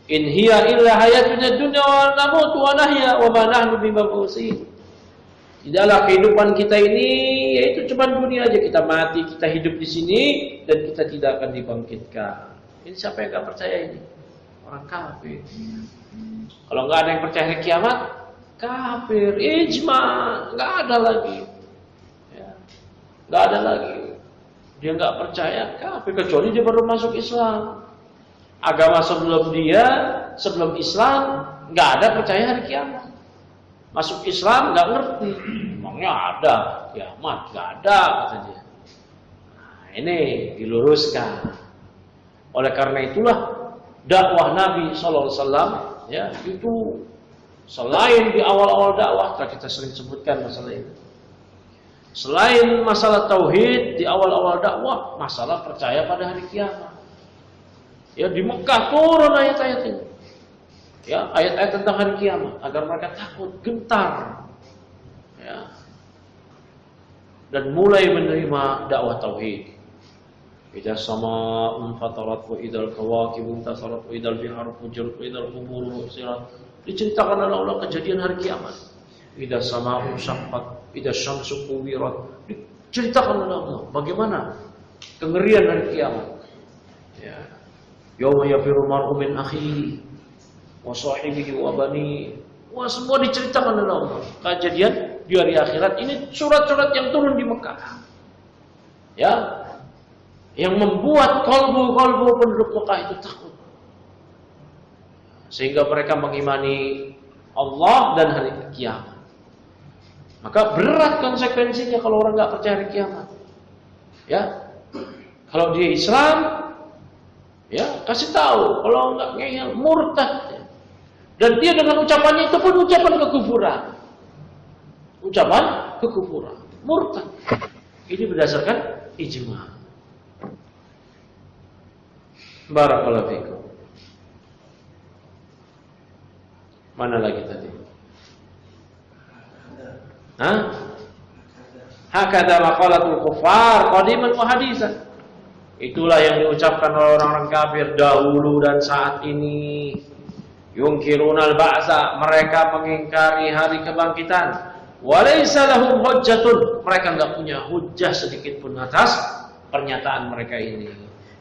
Speaker 1: In hiya illa hayatuna dunya wa namutu wa nahya wa ma nahnu bimab'utsin. Tidaklah kehidupan kita ini yaitu cuma dunia aja, kita mati, kita hidup di sini, dan kita tidak akan dibangkitkan. Ini siapa yang nggak percaya ini? Orang kafir. Kalau nggak ada yang percaya hari kiamat, kafir, ijma, nggak ada lagi. Ya, nggak ada lagi. Dia nggak percaya, kafir, kecuali dia baru masuk Islam. Agama sebelum Islam nggak ada percaya hari kiamat. Masuk Islam nggak ngerti, emangnya ada kiamat? Nggak ada, kata dia. Nah, ini diluruskan. Oleh karena itulah dakwah Nabi SAW, ya, itu selain di awal-awal dakwah, telah kita sering sebutkan masalah itu. Selain masalah tauhid di awal-awal dakwah, masalah percaya pada hari kiamat. Ya, di Mekah turun ayat-ayat ini. Ya, ayat-ayat tentang hari kiamat agar mereka takut, gentar, ya, dan mulai menerima dakwah tauhid. Idza sama'un fatarat wa idzal kawakibun tasarat wa idzal biharu fujirat wa idzal quburu sirat. Diceritakan oleh Allah kejadian hari kiamat. Idza sama'un syaqqat, idza syamsu kuwirat. Diceritakan oleh Allah bagaimana kengerian hari kiamat. Ya. Yauma yafiru mar'u min akhihi wa sahibihi wa bani. Wah, semua diceritakan oleh Allah kejadian di hari akhirat. Ini surat-surat yang turun di Mekah, ya, yang membuat kalbu penduduk Mekah itu takut, sehingga mereka mengimani Allah dan hari kiamat. Maka berat konsekuensinya kalau orang nggak percaya hari kiamat. Ya, kalau dia Islam, ya kasih tahu. Kalau nggak ngeyel, murtad. Dan dia dengan ucapannya itu pun ucapan kekufuran, murtad. Ini berdasarkan ijma. Barakallahu fikum. Mana lagi tadi? Hakadha maqalatul kuffar qadiman wa hadisan. Itulah yang diucapkan oleh orang-orang kafir dahulu dan saat ini. Yunkirunal ba'sa, mereka mengingkari hari kebangkitan. Walaysa lahum hujjatun, mereka enggak punya hujjah sedikit pun atas pernyataan mereka ini.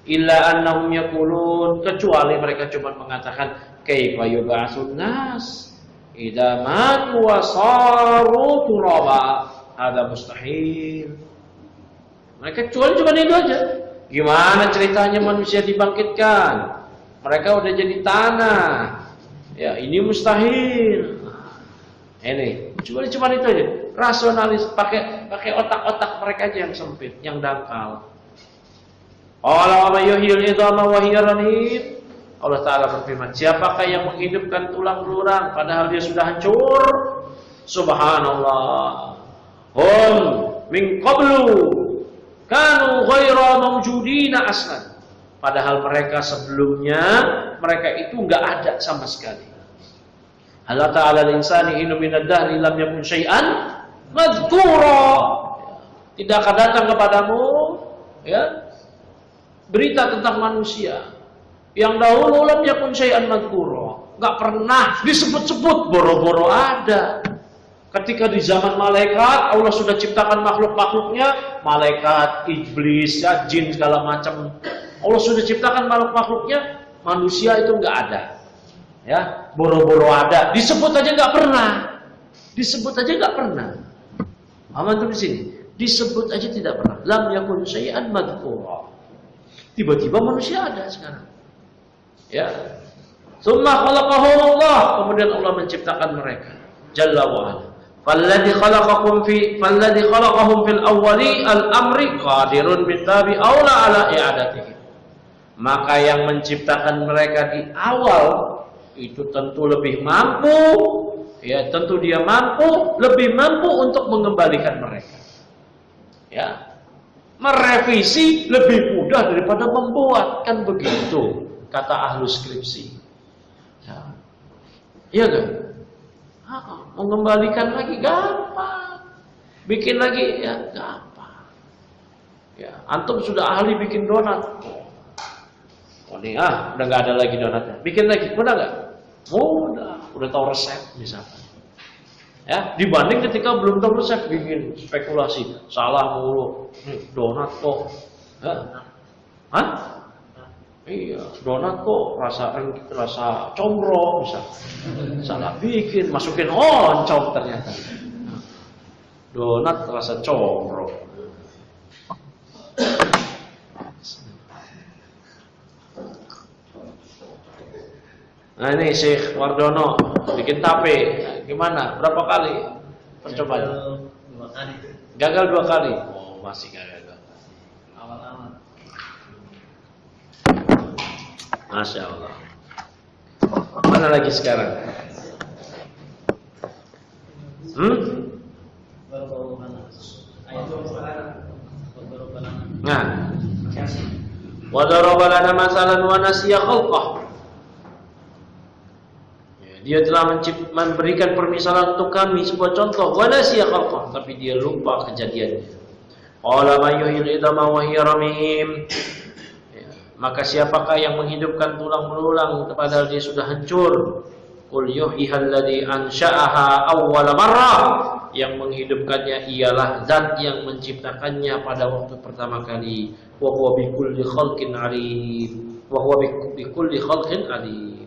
Speaker 1: Illa annahum yaqulun, kecuali mereka cuma mengatakan kaifa yub'atsun nas idza matu wa saru turaba. Ada mustahil. Mereka kecuali cuma itu aja. Gimana ceritanya manusia dibangkitkan? Mereka udah jadi tanah. Ya, ini mustahil. Ini cuma itu aja. Rasionalis, pakai otak-otak mereka aja yang sempit, yang dangkal. Allah wa yuhyil idhama wa hiya ramim. Allah Ta'ala berfirman, siapakah yang menghidupkan tulang belulang padahal dia sudah hancur? Subhanallah. Hum min qablu kanu ghaira mawjudina aslan. Padahal mereka sebelumnya, mereka itu enggak ada sama sekali. Allah Ta'ala al-insani hinu minad dahri lam yakun syai'an madhkura. Tidak akan datang kepadamu ya berita tentang manusia yang dahulu lam yakun syai'an madhkura, enggak pernah disebut-sebut, boro-boro ada. Ketika di zaman malaikat Allah sudah ciptakan makhluk-makhluknya, malaikat, iblis, ya, jin segala macam. Allah sudah ciptakan makhluk-makhluknya, manusia itu enggak ada. Ya, boro-boro ada, disebut aja enggak pernah. Disebut aja enggak pernah. Aman tuh di sini. Disebut aja tidak pernah. Lam yakun syai'an madhkura. Tiba-tiba manusia ada sekarang. Ya. Tsumma khalaqahumullah, kemudian Allah menciptakan mereka. Jalla wa ala. Falladhi khalaqahum fil awwali al-amri qadirun bitabi aula ala i'adatihi. Maka yang menciptakan mereka di awal itu tentu lebih mampu, ya tentu dia mampu, lebih mampu untuk mengembalikan mereka. Ya. Merevisi lebih mudah daripada membuat, kan begitu kata ahlu skripsi. Ya. Iya kan? Mengembalikan lagi gampang, bikin lagi ya gampang. Ya, antum sudah ahli bikin donat. Oh nih udah nggak ada lagi donatnya. Bikin lagi, mudah nggak? Mudah, udah tahu resep misalkan. Ya, dibanding ketika belum tahu resep bikin spekulasi, salah mulu. Donat kok, iya, donat kok rasa combro misalkan. Salah bikin, masukin oncom ternyata. Donat rasa combro. Nah ini Syekh Wardono bikin tape, gimana? Berapa kali percobaan?
Speaker 2: 2 kali.
Speaker 1: Gagal 2 kali. Oh masih gagal.
Speaker 2: Awal-awal.
Speaker 1: Masya Allah. Mana lagi sekarang? Nah, wa daraba lana masalan wa nasiya khalqah. Dia telah memberikan permisalan untuk kami sebuah contoh, wa nasiya khalqah, tapi dia lupa kejadiannya. Qala may yuhyil idama wa hiya ramim. Maka siapakah yang menghidupkan tulang belulang padahal dia sudah hancur? Qul yuhyihal ladzi ansha'aha awwala marrah. Yang menghidupkannya ialah zat yang menciptakannya pada waktu pertama kali. Wa huwa bikulli khalqin alim. Wa huwa bikulli khalqin alim.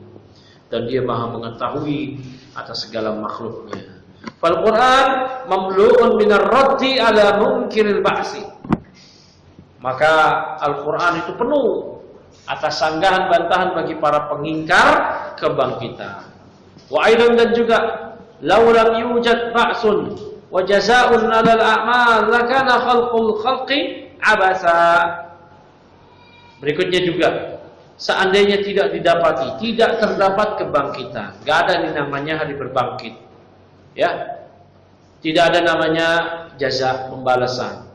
Speaker 1: Dan dia Maha mengetahui atas segala makhluknya. Fal Quran mamlu'un minar raddi ala munkiril ba'si. Maka Al-Quran itu penuh atas sanggahan bantahan bagi para pengingkar kebangkitan. Wa aidan, dan juga law lam yujad ba'sun wa jazaa'un 'alal a'mal lakana khalqul khalqi abasa. Berikutnya juga, seandainya tidak didapati, tidak terdapat kebangkitan, enggak ada ini namanya hari berbangkit. Ya. Tidak ada namanya jaza, pembalasan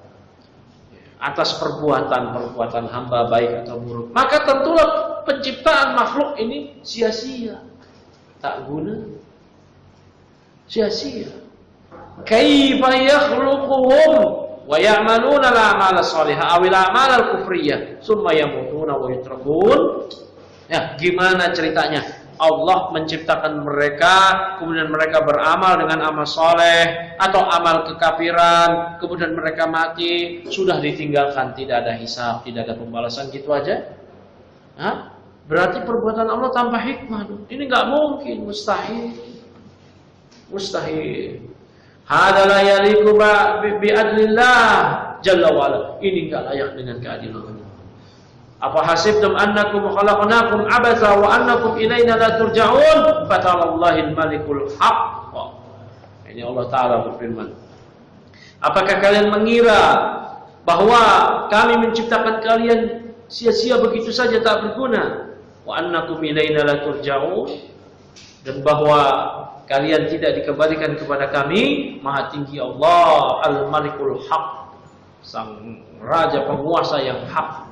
Speaker 1: atas perbuatan hamba baik atau buruk, maka tentulah penciptaan makhluk ini sia-sia, tak guna, sia-sia. Kaifa yakhluquhum wa ya'maluna al-a'mal as-salihah aw al-a'mal al-kufriyah summa yamutuna wa yutrakun. Ya, gimana ceritanya? Allah menciptakan mereka, kemudian mereka beramal dengan amal soleh atau amal kekafiran, kemudian mereka mati, sudah ditinggalkan, tidak ada hisab, tidak ada pembalasan, gitu aja. Hah? Berarti perbuatan Allah tanpa hikmah. Ini nggak mungkin, mustahil. Mustahil. Hada la yaliqu bi adlillah jalla wa ala. Ini enggak layak dengan keadilan Allah. Apa hasibtum annakum khalaqnakum abatha wa annakum ilaina la turja'un? Fatallahil malikul haqq. Ini Allah Ta'ala berfirman. Apakah kalian mengira bahwa kami menciptakan kalian sia-sia begitu saja tak berguna? Wa annakum ilaina la turja'un? Dan bahwa kalian tidak dikembalikan kepada kami. Maha tinggi Allah, Al-Malikul Haq, sang raja penguasa yang hak.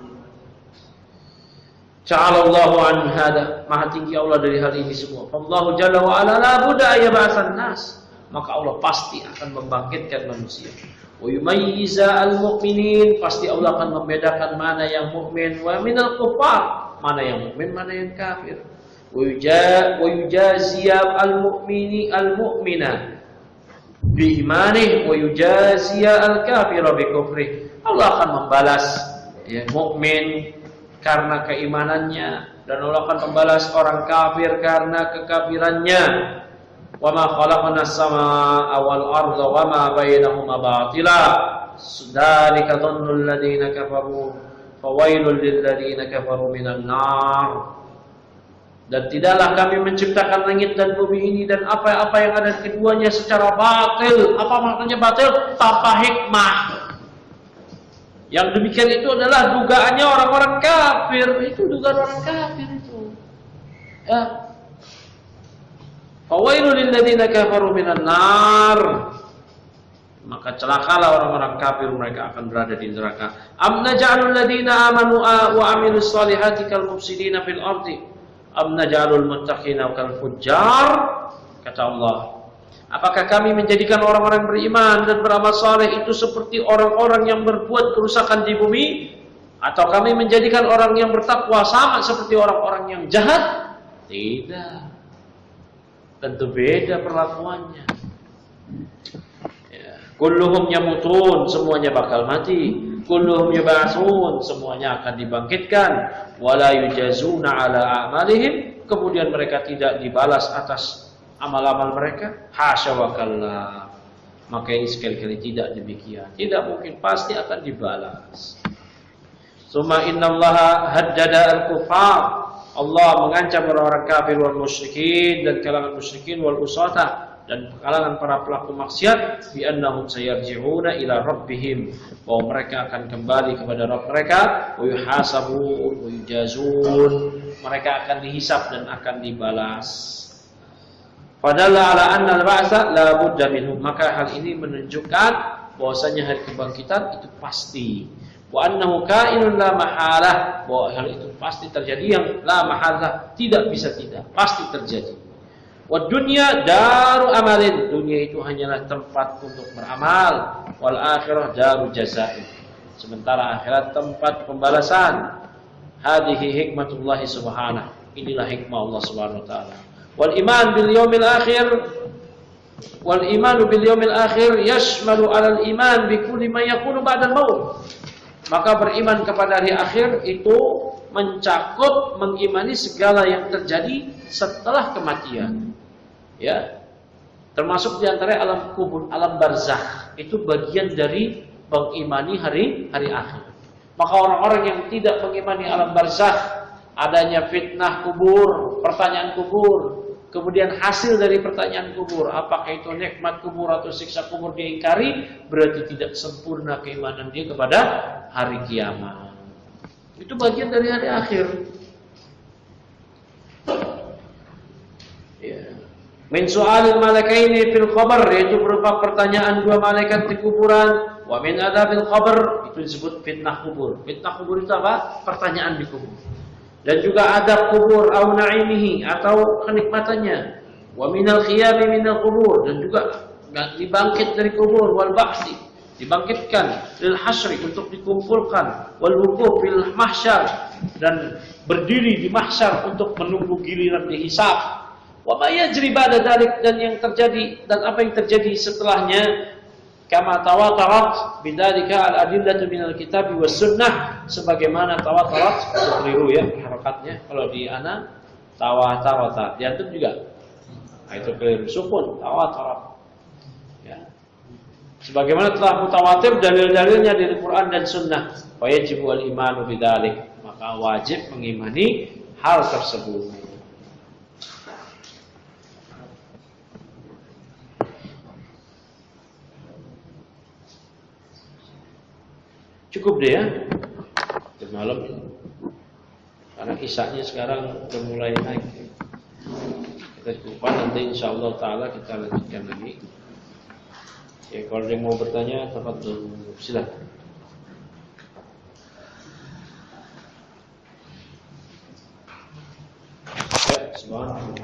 Speaker 1: Ta'alallahu an hada, maha tinggi Allah dari hal ini semua. Allahu jalla wa ala la budda yab'atsan nas, maka Allah pasti akan membangkitkan manusia. Wa yumayyiza al-mu'minin, pasti Allah akan membedakan mana yang mukmin wa minal kufar, mana yang mukmin, mana yang kafir. Wa yujaziya al-mu'mina bi imanihi wa yujaziya al-kafira bi kufrihi. Allah akan membalas ya mukmin karena keimanannya, dan Allah akan membalas orang kafir karena kekafirannya. Wa ma khalaqna as-samaa'a wal arda wa ma bainahuma batila. Dzalika dhannul ladzina kafaru fawailul lil ladzina kafaru minan nar. Dan tidaklah kami menciptakan langit dan bumi ini dan apa-apa yang ada di keduanya secara batil. Apa maknanya batil? Tanpa hikmah. Yang demikian itu adalah dugaannya orang-orang kafir. Itu dugaan orang kafir itu. Ya. Fawailul lil ladzina kafaru minan nar. Maka celakalah orang-orang kafir, mereka akan berada di neraka. Am naj'alul ladzina amanu wa amilus solihati kal mufsidina fil ardi am naj'alul muttaqina kal fujjar. Kata Allah, apakah kami menjadikan orang-orang beriman dan beramal saleh itu seperti orang-orang yang berbuat kerusakan di bumi, atau kami menjadikan orang yang bertakwa sama seperti orang-orang yang jahat? Tidak. Tentu beda perlakuannya. Ya. Kulluhum yamutun, semuanya bakal mati. Kulluhum yub'atsun, semuanya akan dibangkitkan. Wala yujazuna ala a'malihim, kemudian mereka tidak dibalas atas amal-amal mereka. Hasya wa kalla. Maka ini sekali-kali tidak demikian. Tidak mungkin, pasti akan dibalas. Summa innallaha haddada al-kufar. Allah mengancam orang-orang kafir wal musyrikin, dan kalangan musyrikin wal usata, dan kalangan para pelaku maksiat, bi annahum sayarji'una ila rabbihim, bahwa mereka akan kembali kepada Rabb mereka, wa yuhasabun wa yujazun, mereka akan dihisab dan akan dibalas. Padahal ala anna al-ba'sa la budda minhu, maka hal ini menunjukkan bahwasanya hari kebangkitan itu pasti. Wa annahu kainun la mahalah, bahwa hal itu pasti terjadi, yang la mahalah, tidak bisa tidak, pasti terjadi. Wa dunya daru amalin, dunia itu hanyalah tempat untuk beramal. Wal akhirah daru jazaa'i, sementara akhirat tempat pembalasan. Hadhihi hikmatullah subhanahu, inilah hikmah Allah subhanahu wa taala. Wal iman bil yaumil akhir, wal iman bil yaumil akhir yashmalu 'ala al iman bi kulli ma yakunu ba'da al maut. Maka beriman kepada hari akhir itu mencakup mengimani segala yang terjadi setelah kematian. Ya. Termasuk di antara alam kubur, alam barzakh, itu bagian dari mengimani hari akhir. Maka orang-orang yang tidak mengimani alam barzakh, adanya fitnah kubur, pertanyaan kubur, kemudian hasil dari pertanyaan kubur, apakah itu nikmat kubur atau siksa kubur, dia ingkari, berarti tidak sempurna keimanan dia kepada hari kiamat. Itu bagian dari hari akhir. Ya. Min su'alil malaikaini fil qabr, yaitu berupa pertanyaan dua malaikat di kuburan. Wa min adabil qabr, itu disebut fitnah kubur. Fitnah kubur itu apa? Pertanyaan di kubur. Dan juga adab kubur, au na'imihi, atau kenikmatannya. Wa minal khiyami minal kubur, dan juga dibangkit dari kubur, wal ba'si, dibangkitkan, lil hasyri untuk dikumpulkan, wal wuquf fil mahsyar dan berdiri di mahsyar untuk menunggu giliran dihisab. Wa ma yajri ba'da dzalik dan yang terjadi dan apa yang terjadi setelahnya kama tawatarat bidzalika al-adillatu minal kitab was sunnah sebagaimana tawatarat itu keliru ya harokatnya kalau di ana tawatarat diatur juga nah, itu keliru sukun tawatarat ya sebagaimana telah mutawatir dalil-dalilnya dari Quran dan sunnah fa yajibu al-imanu bidzalik maka wajib mengimani hal tersebut. Cukup deh ya udah malam karena kisahnya sekarang udah mulai naik kita lupa nanti insyaallah ta'ala kita lanjutkan lagi ya kalau ada yang mau bertanya tafadhol silakan. Ya, subhanallah.